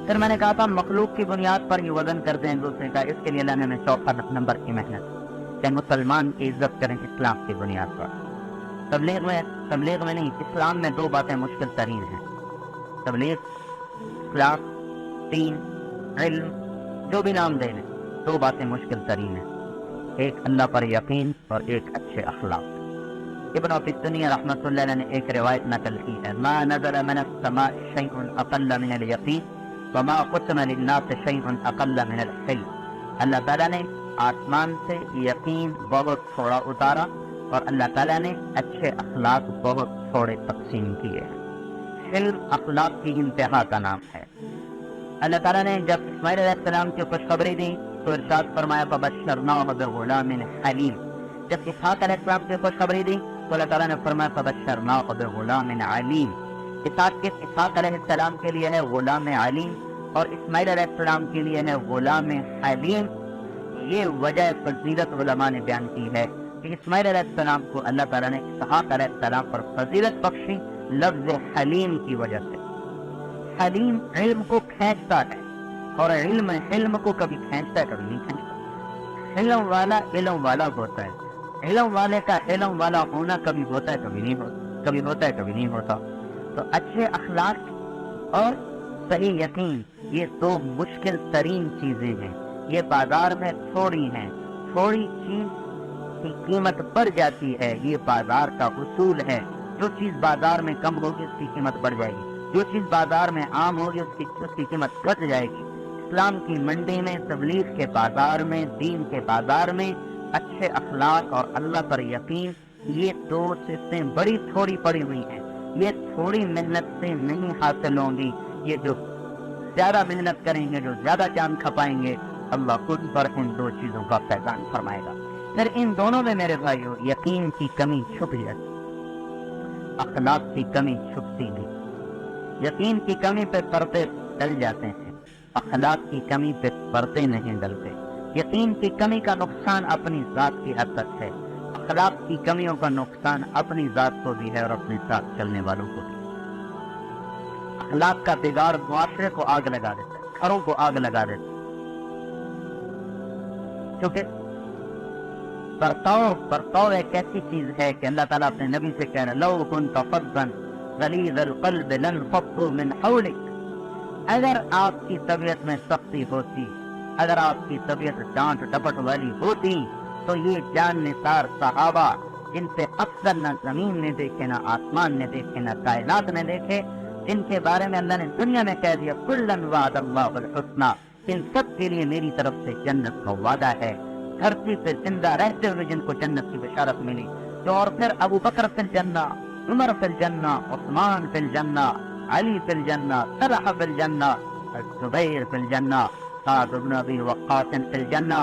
پھر میں نے کہا تھا مخلوق کی بنیاد پر ہی وزن کرتے ہیں دوسرے کا، اس کے لیے اللہ نے ہمیں 4 نمبر کی محنت کہ مسلمان کی عزت کریں اسلام کی بنیاد پر۔ تبلیغ میں نہیں، اسلام میں 2 باتیں مشکل ترین ہیں، تبلیغ، اخلاق، دین، علم، جو بھی نام دے لیں، 2 باتیں مشکل ترین ہیں، ایک اللہ پر یقین اور ایک اچھے اخلاق۔ ابن ابی الدنیا رحمۃ اللہ علیہ نے ایک روایت نقل کی ہے، ما نزل من السماء شیء اقل من الیقین وما قسم للناس شیء اقل من الحلم۔ اللہ تعالیٰ نے آسمان سے یقین بہت تھوڑا اتارا اور اللہ تعالیٰ نے اچھے اخلاق بہت تھوڑے تقسیم کیے۔ علم اخلاق کی انتہا کا نام ہے۔ اللہ تعالیٰ نے جب اسماعیل علیہ السلام کی خوشخبری دی تو ارشاد فرمایا فبشرناہ بغلام حلیم۔ جب اسحاق علیہ السلام کی خوشخبری دی تو اللہ تعالیٰ نے فرمایا فبشرناہ بغلام علیم۔ اسحاق علیہ السلام کے لیے ہے غلام علیم اور اسماعیل علیہ السلام کے لیے ہے غلام حلیم۔ یہ وجہ فضیلت علماء نے بیان کی ہے کہ اسماعیل علیہ السلام کو اللہ تعالیٰ نے اسحاق علیہ السلام پر فضیلت بخشی لفظ حلیم کی وجہ سے۔ حلیم علم کو کھینچتا ہے اور علم کو کبھی کھینچتا ہے کبھی نہیں کھینچتا۔ علم والا علم والا ہوتا ہے، علم والے کا علم والا ہونا کبھی ہوتا ہے کبھی نہیں ہوتا، کبھی ہوتا ہے کبھی نہیں ہوتا۔ تو اچھے اخلاق اور صحیح یقین یہ 2 مشکل ترین چیزیں ہیں، یہ بازار میں تھوڑی ہیں، تھوڑی چیز کی قیمت بڑھ جاتی ہے، یہ بازار کا اصول ہے۔ جو چیز بازار میں کم ہوگی اس کی قیمت بڑھ جائے گی، جو چیز بازار میں عام ہوگی اس کی قیمت گھٹ جائے گی۔ اسلام کی منڈی میں، تبلیغ کے بازار میں، دین کے بازار میں اچھے اخلاق اور اللہ پر یقین، یہ 2 صفتیں بڑی تھوڑی پڑی ہوئی ہیں، یہ تھوڑی محنت سے نہیں حاصل ہوں گی، یہ جو زیادہ محنت کریں گے، جو زیادہ چاند کھپائیں گے، اللہ خود پر ان 2 چیزوں کا فیضان فرمائے گا۔ پھر ان دونوں میں میرے بھائیو یقین کی کمی چھپ جاتی، اخلاق کی کمی چھپتی نہیں۔ یقین کی کمی پہ پردے ڈل جاتے ہیں، اخلاق کی کمی پہ پردے نہیں ڈلتے۔ یقین کی کمی کا نقصان اپنی ذات کی حد تک ہے، اخلاق کی کمیوں کا نقصان اپنی ذات کو بھی ہے اور اپنے ساتھ چلنے والوں کو بھی۔ اخلاق کا بگاڑ معاشرے کو آگ لگا دیتا ہے، گھروں کو آگ لگا دیتا ہے، کیونکہ برتاؤ ایک ایسی چیز ہے کہ اللہ تعالیٰ اپنے نبی سے کہہ رہا لو كنت فظا غلیظ القلب لانفضوا من حولک۔ اگر آپ کی طبیعت میں سختی ہوتی، اگر آپ کی طبیعت ڈانٹ ڈپٹ والی ہوتی تو یہ جان نثار صحابہ جن سے اکثر نہ زمین نے دیکھے، نہ آسمان نے دیکھے، نہ کائنات نے دیکھے، جن کے بارے میں اللہ نے دنیا میں کہہ دیا کلن وعد اللہ الحسنی، ان سب کے لیے میری طرف سے جنت کا وعدہ ہے، دھرتی پہ زندہ رہتے ہوئے جن کو جنت کی بشارت ملی۔ تو اور پھر ابو بکر فی الجنہ، عمر فی الجنہ، عثمان فی الجنہ، علی فی الجنہ، طلحہ فی الجنہ، زبیر فی الجنہ، سعد بن ابی وقاص فی الجنہ،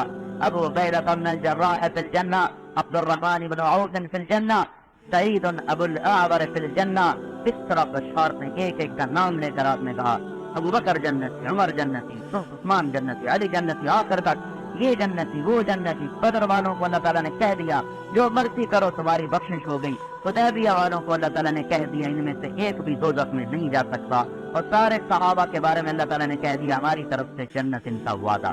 ابو عبیدہ بن الجراح فی الجنہ، عبد الرحمن بن عوف فی الجنہ، سعید ابو الاعور فی الجنہ۔ اس طرح بشار نے ایک ایک کا نام لے کر آپ نے کہا ابو بکر جنتی، عمر جنتی، عثمان جنتی، علی جنتی، آخر تک یہ جنتی وہ جنتی۔ بدر والوں کو اللہ تعالیٰ نے کہہ دیا جو مرضی کرو تمہاری بخشش ہو گئی۔ حدیبیہ والوں کو اللہ تعالیٰ نے کہہ دیا ان میں سے ایک بھی دوزخ میں نہیں جا سکتا، اور سارے صحابہ کے بارے میں اللہ تعالیٰ نے کہہ دیا ہماری طرف سے جنت ان کا وعدہ۔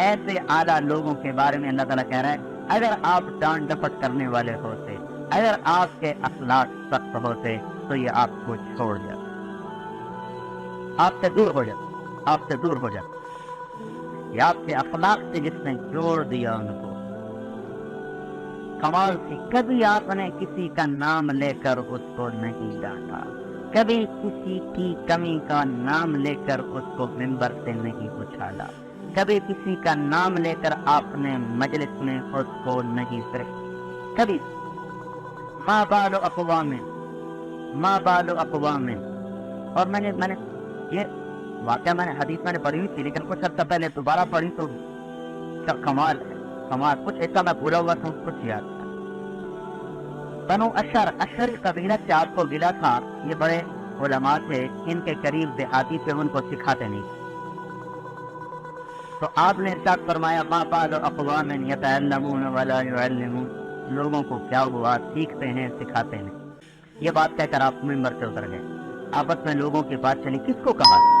ایسے اعلیٰ لوگوں کے بارے میں اللہ تعالیٰ کہہ رہا ہے اگر آپ ڈانٹ ڈپٹ کرنے والے ہوتے، اگر آپ کے اخلاق سخت ہوتے تو یہ آپ کو چھوڑ جاتا، آپ سے دور ہو جاتا، آپ سے دور ہو جاتا۔ یہ آپ کے اخلاق سے جس نے جوڑ دیا ان کو کمال سے۔ کبھی آپ نے کسی کا نام لے کر اس کو نہیں ڈانٹا، کبھی کسی کی کمی کا نام لے کر اس کو ممبر سے نہیں اچھالا، کبھی کسی کا نام لے کر آپ نے مجلس میں اس کو نہیں فرشت، کبھی ما بال اقوام۔ اور میں نے یہ واقعہ میں نے حدیث میں نے پڑھی ہوئی تھی لیکن کچھ عرصہ پہلے دوبارہ پڑھی تو کمال ہے، کمال۔ کچھ ایسا میں بھولا ہوا تھا، کچھ یاد تھا۔ بنو اشر قبیلہ سے آپ کو ملا تھا، یہ بڑے علماء تھے، ان کے قریب دیہاتی تھے، ان کو سکھاتے نہیں۔ تو آپ نے ارشاد فرمایا ما بال اقوام یتعلمون ولا يعلمون، لوگوں کو کیا ہوا سیکھتے ہیں سکھاتے ہیں۔ یہ بات کہہ کر آپ ممبر سے اتر گئے، آپس میں لوگوں کی بات چلی کس کو کہا ہے؟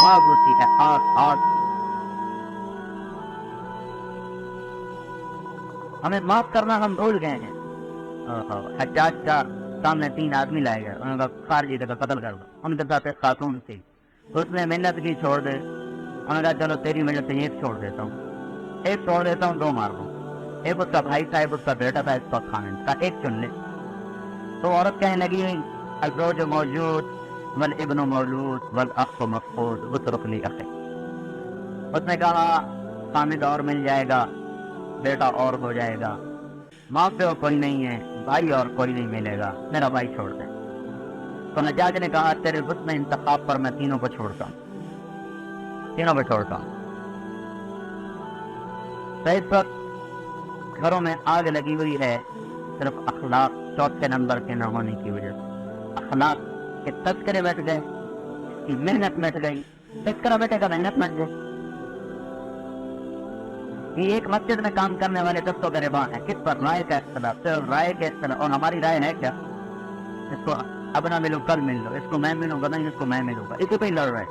معاف ہوتی ہے آج ہمیں معاف کرنا ہم بھول گئے ہیں. حجاج کا سامنے 3 آدمی لائے گئے, انہوں نے کہا خارجی کا قتل کر دو. ان کے ساتھ ایک خاتون تھی, اس نے محنت کی چھوڑ دے. انہوں نے کہا چلو تیری محنت سے ایک چھوڑ دیتا ہوں, ایک چھوڑ دیتا ہوں, 2 مار دوں. ایک اس کا بھائی تھا, ایک اس کا بیٹا تھا, اس کا خامن کا, ایک چن لے. تو عورت کہنے لگی الزوج موجود والابن مولود والاخ مفقود اترک لی اخی. اس نے کہا خامد اور مل جائے گا, بیٹا اور ہو جائے گا, ماں پہ کوئی نہیں ہے, بھائی اور کوئی نہیں ملے گا, میرا بھائی چھوڑ دے. تو نجاج نے کہا تیرے حسن انتخاب پر میں تینوں کو چھوڑتا ہوں, تینوں کو چھوڑتا ہوں. تو اس وقت گھروں میں آگ لگی ہوئی ہے صرف اخلاق 4 نمبر کے نہ ہونے کی وجہ سے. اخلاق کے تذکرے بیٹھ گئے, اس کی محنت مٹ گئی. تذکرہ بیٹھے گا, محنت مٹ گئی. یہ ایک مسجد میں کام کرنے والے دستوں گریبان ہیں. کس پر؟ رائے کا اختلاف, صرف رائے کے اختلاف. اور ہماری رائے ہے کیا؟ اس کو اب نہ ملو کل مل لو, اس کو میں ملوں گا نہیں, اس کو میں ملوں گا. اسی پہ ہی لڑ رہے,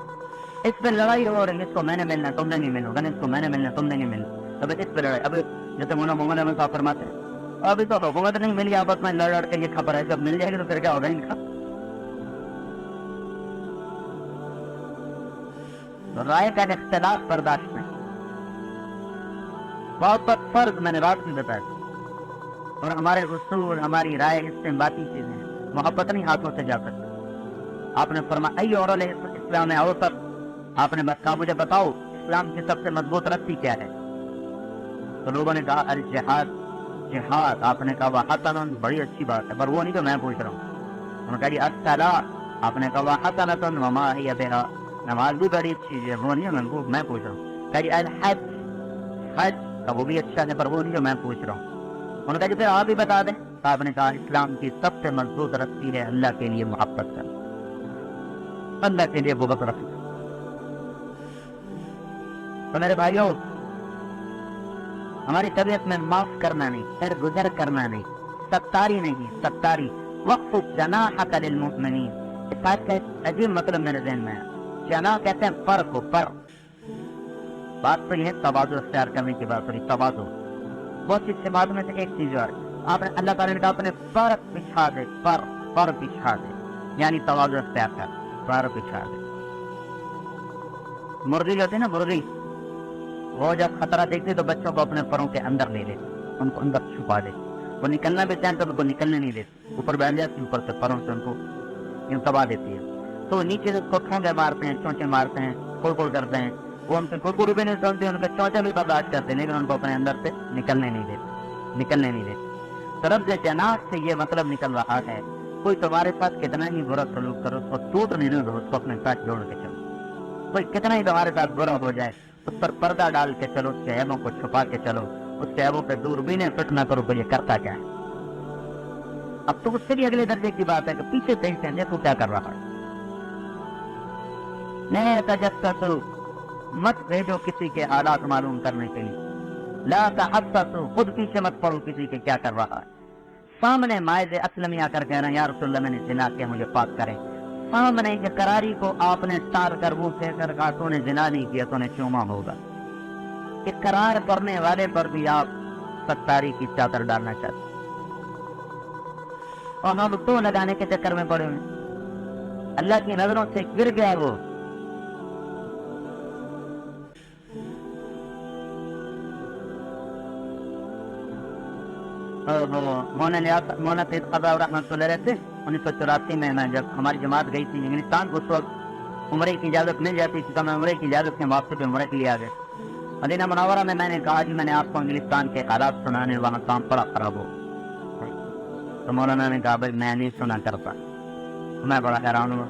اس پہ لڑائی ہو رہی ہے. اس کو میں نے ملنا, تم نے نہیں ملوں گا, اس کو میں نے ملنا, تم نے نہیں ملنا. اب اس پہ لڑائی. اب جیسے مولانا میں صاحب فرماتے ہیں ابھی تو حکومت نہیں ملی, آپس میں لڑ کے یہ خبر ہے, جب مل جائے گی تو پھر کیا ہوگا ان کا. رائے کا اختلاف برداشت نہیں. بہت فرض میں نے بات بھی بتایا, اور ہمارے اصول ہماری رائے اس سے باقی چیزیں ہیں. محبت نہیں ہاتھوں سے جا سکتی. آپ نے فرمایا ای اور اسلام اوسط, آپ نے کہا مجھے بتاؤ اسلام کی سب سے مضبوط رسی کیا ہے؟ تو لوگوں نے کہا الجہاد, جہاد. آپ نے کہا وحسن, بڑی اچھی بات ہے, پر وہ نہیں تو میں پوچھ رہا ہوں. انہوں نے کہا الصلاۃ, آپ نے کہا وحسن وما ہی بہا, نماز بھی بڑی اچھی ہے, وہ نہیں میں پوچھ رہا ہوں. کہا الحج, حج کا وہ بھی اچھا ہے, پر وہ نہیں جو میں پوچھ رہا ہوں. انہوں نے کہا پھر آپ ہی بتا دیں. آپ نے کہا اسلام کی سب سے مضبوط رسی ہے اللہ کے لیے محبت کرنا, اللہ کے لیے بغض رکھنا. تو میرے بھائیوں, ہماری طبیعت میں معاف کرنا نہیں, درگزر کرنا نہیں, ستاری نہیں, ستاری. وقف جناحک للمؤمنین, اس بات کا ایک عجیب مطلب میرے ذہن میں ہے. جناح کہتے ہیں پر کو, پر. بات تو یہ ہے تواضع اختیار کرنے کی بات رہی, تواضع. بہت سی صفات میں سے ایک چیز ہے, آپ نے اللہ تعالیٰ نے کہا اپنے پر بچھا دے, پر بچھا دے, یعنی تواضع اختیار کر, پر بچھا دے. مرغی جو ہوتی ہے نا, مرغی, وہ جب خطرہ دیکھتی تو بچوں کو اپنے پروں کے اندر لے لیتی, ان کو اندر چھپا دیتی. وہ نکلنا بھی چاہیں تو ان کو نکلنے نہیں دیتی, اوپر بیٹھ جاتی, اوپر سے پروں سے ان کو یوں دبا دیتی ہے. تو نیچے سے اس کو ٹھونگے مارتے ہیں, چونچے مارتے ہیں, کوڑ کرتے ہیں. وہ ان سے کوڑ بھی نہیں سنتے, ان کے چونچے بھی برداشت کرتے, لیکن ان کو اپنے اندر سے نکلنے نہیں دیتے. طرف سے جناح سے یہ مطلب نکل رہا ہے, کوئی تمہارے ساتھ کتنا ہی برا سلوک کرو, اس کو ٹوٹ نہیں دو, اس کو اپنے ساتھ جوڑ کے چلو. کوئی کتنا ہی تمہارے ساتھ برا ہو جائے, اس پر پردہ ڈال کے چلو, اس کے عیبوں کو چھپا کے چلو, اس کے عیبوں پہ دوربینیں فٹ نہ کرو کہ یہ کرتا کیا ہے. اب تو اس سے بھی اگلے درجے کی بات ہے کہ پیچھے دیکھتے ہیں دیکھو کیا کر رہا ہے. نہیں تجسسوا, مت بھیجو کسی کے حالات معلوم کرنے کے لیے. لا تحسسوا, خود پیچھے مت پڑو کسی کے کیا کر رہا ہے. سامنے مائز اسلمی آ کر کہہ رہے ہیں یا رسول اللہ میں نے زنا کیا, مجھے پاک کریں. سامنے کہ قراری کو آپ نے ٹار کر وہ کہہ کر کہا تو نے زنا نہیں کیا, تو نے چوما ہوگا. اقرار کرنے والے پر بھی آپ ستاری کی چادر ڈالنا چاہتے, اور ہم تو لگانے کے چکر میں پڑے ہوئے. اللہ کی نظروں سے گر گیا وہ. مولانا سید قضا رحمۃ اللہ علیہ سے 1984 میں جب ہماری جماعت گئی تھی انگلستان, اس وقت عمرے کی اجازت مل جاتی تھی, تو میں عمرے کی اجازت کے واپسی پہ عمرے کے لیے آ گئے. مدینہ منورہ میں نے کہا جی میں نے آپ کو انگلستان کے حالات سنانے, وہاں کام بڑا خراب ہو. تو مولانا نے کہا بھائی میں نہیں سنا کرتا. میں بڑا حیران ہوا,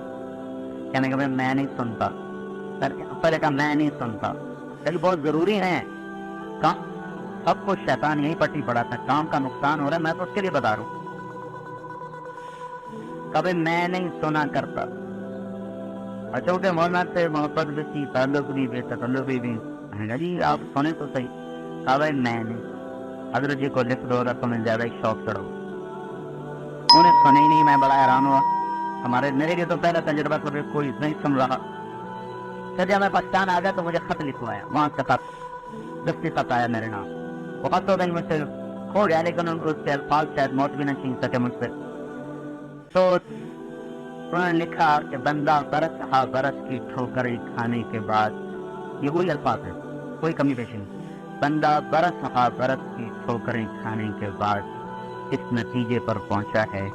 کہنے کہ بھائی میں نہیں سنتا. پہلے کہا میں نہیں سنتا, لیکن بہت ضروری ہے کام. سب کو شیطان یہی پٹی پڑاتا ہے, کام کا نقصان ہو رہا ہے, میں تو اس کے لیے بتا رہا ہوں. کبھی میں نہیں سنا کرتا. اچھا کہ مولانا سے محبت بھی تھی, تعلق بھی, بے تعلق بھی. جی آپ سنیں تو صحیح. کہا بھائی میں نہیں, حضرت جی کو لکھ دو اگر تمہیں زیادہ ہی شوق چڑھو. انہیں سنے ہی نہیں, میں بڑا حیران ہوا. میرے لیے تو پہلا تجربہ کوئی نہیں سن رہا. پھر جب میں پاکستان آ گیا تو مجھے خط لکھوایا، وہاں سے خط دستی خط آیا میرے نام، وہ خط تو مجھ سے کھو گیا، لیکن ان کو اس کے الفاظ شاید موت بھی نہ چھین سکے مجھ سے. تو انہوں نے لکھا کہ بندہ برس ہا برس کی ٹھوکریں کھانے کے بعد، یہ وہی الفاظ ہے، کوئی کمی بیشی نہیں، بندہ برس ہا برس کی ٹھوکریں کھانے کے بعد اس نتیجے پر پہنچا ہے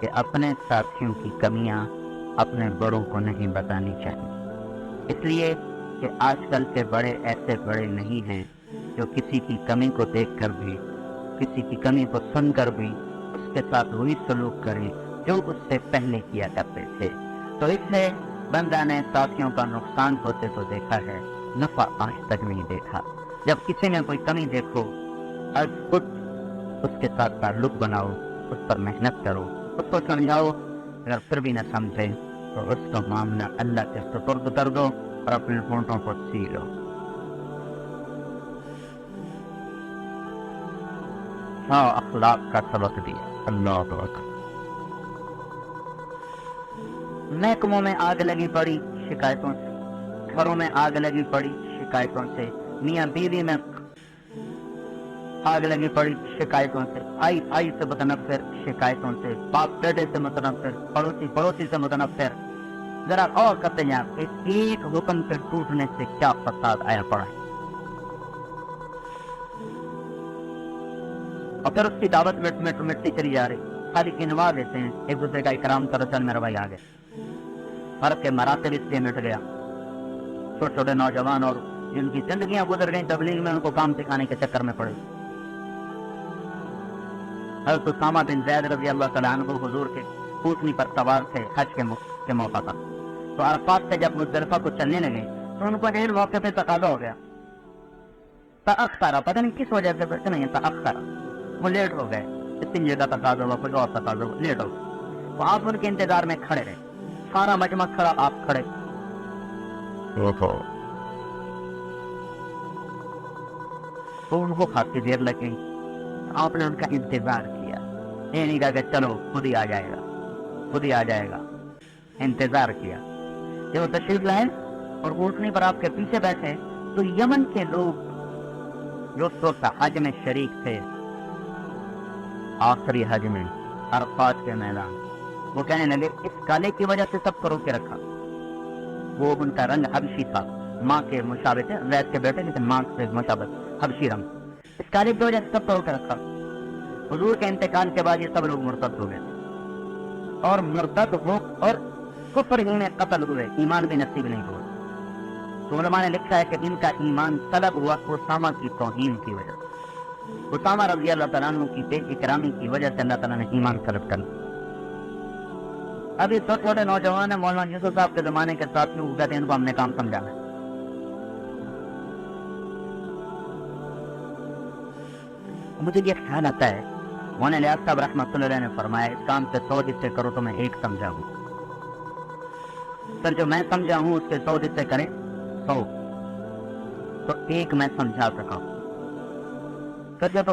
کہ اپنے ساتھیوں کی کمیاں اپنے بڑوں کو نہیں بتانی چاہیے، اس لیے کہ آج کل کے بڑے ایسے بڑے نہیں ہیں جو کسی کی کمی کو دیکھ کر بھی، کسی کی کمی کو سن کر بھی اس کے ساتھ وہی سلوک کریں جو اس سے پہلے کیا کرتے تھے. تو اس سے بندہ نے ساتھیوں کا نقصان ہوتے تو دیکھا ہے، نفع آج تک نہیں دیکھا. جب کسی میں کوئی کمی دیکھو، از خود اس کے ساتھ تعلق بناؤ، اس پر محنت کرو، اس کو سمجھاؤ، اگر پھر بھی نہ سمجھے تو اس کا معاملہ اللہ کے سپرد کر دو اور اپنے ہونٹوں کو سی لو. ہاں، اخلاق کا سبق دیا. اللہ اکبر. محکموں میں آگ لگی پڑی شکایتوں سے، گھروں میں آگ لگی پڑی شکایتوں سے، میاں بیوی میں آگ لگی پڑی شکایتوں سے، بھائی بھائی سے متنفر شکایتوں سے، باپ بیٹے سے متنفر، پڑوسی پڑوسی سے متنفر. ذرا غور کرتے ہیں آپ، ایک حکم کے ٹوٹنے سے کیا فساد آیا پڑا ہے، اور پھر اس کی دعوت مٹتی چلی جا رہی. خالی انوا دیتے ہیں، ایک دوسرے کا اکرام کرو، چل میرا بھائی آگے. فرق کے مراتب اس لیے مٹ گیا. چھوٹے چھوٹے نوجوان اور جن کی زندگیاں گزر گئیں تبلیغ میں، ان کو کام سکھانے کے چکر میں پڑے. حضرت اسامہ بن زید رضی اللہ تعالیٰ عنہ حضور کے اونٹنی پر سوار تھے حج کے موقع پر. تو عرفات سے جب مزدلفہ کو چلنے لگے تو ان کو ایک موقع پہ تقاضا ہو گیا، تاخر، پتہ نہیں کس وجہ سے، پتہ نہیں تاخر، وہ لیٹ ہو گئے. اتنی جگہ تقاضا ہوا، کوئی اور تقاضا ہوا، لیٹ ہو گئے. تو آپ ان کے انتظار میں کھڑے رہے، سارا مجمع کھڑا، آپ کھڑے. تو ان کو خاصی دیر لگ گئی. آپ نے ان کا انتظار کیا، یہ نہیں کہا کہ چلو خود ہی آ جائے گا، خود ہی آ جائے گا. انتظار کیا. جب وہ تشریف لائے اور اونٹنی پر آپ کے پیچھے بیٹھے تو یمن کے لوگ جو اس وقت حج میں شریک تھے، آخری حج میں عرفات کے میدان، وہ کہنے لگے اس کالے کی وجہ سے سب کو روکے رکھا. وہ ان کا رنگ حبشی تھا، ماں کے مشابہ تھے، زید کے بیٹے لیکن ماں سے مشابہ، حبشی رنگ. اس کالے کی وجہ سے سب کو روکے رکھا. حضور کے انتقال کے بعد یہ سب لوگ مرتد ہو گئے، اور مرتد ہو اور کفر ہی میں قتل ہوئے، ایمان بھی نصیب نہیں ہوا. تو علماء نے لکھا ہے کہ ان کا ایمان طلب ہوا اسامہ کی توہین کی وجہ سے. اسامہ رضی اللہ تعالیٰ عنہ کی بے اکرامی کی وجہ سے اللہ تعالیٰ نے ایمان طلب کر. اب یہ چھوٹے چھوٹے نوجوان ہیں، مولانا یوسف صاحب کے زمانے کے ساتھ وہ کہتے ہیں ان کو ہم نے کام سمجھانا ہے. مجھے یہ خیال آتا ہے، مولانا الیاس صاحب رحمۃ اللہ علیہ نے فرمایا اس کام سے 100 حصے کرو تو میں ایک سمجھا ہوں. سر جو میں سمجھا ہوں اس کے 100 حصے کریں 100 تو ایک میں سمجھا سکا ہوں. سر جب